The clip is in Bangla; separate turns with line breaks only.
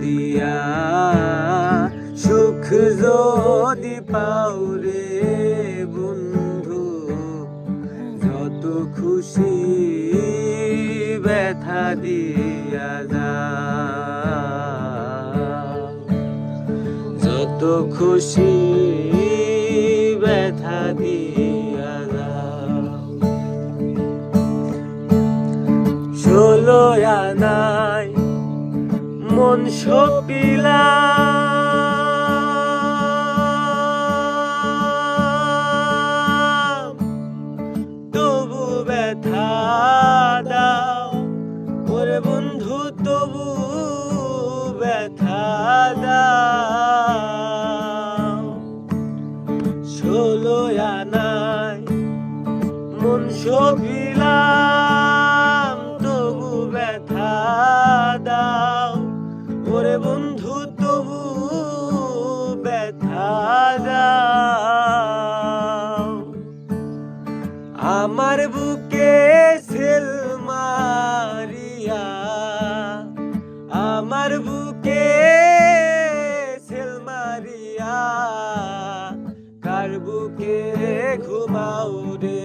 দিয়া সুখ যদি পাও রে বন্ধু, যত খুশি ব্যথা দিয়া যাও, যত খুশি ব্যথা দিয়া যাও। 16 আনায় মন সপিলাম, তবু ব্যথা দাও ওরে বন্ধু, তবু ব্যথা দাও। 16 আনায় মন সপিলাম, তবু ব্যথা দাও ওরে বন্ধু, তবু ব্যথা দাও। আমার বুকে সেল মারিয়া, আমার বুকে সেল মারিয়া, কার বুকে ঘুমাও রে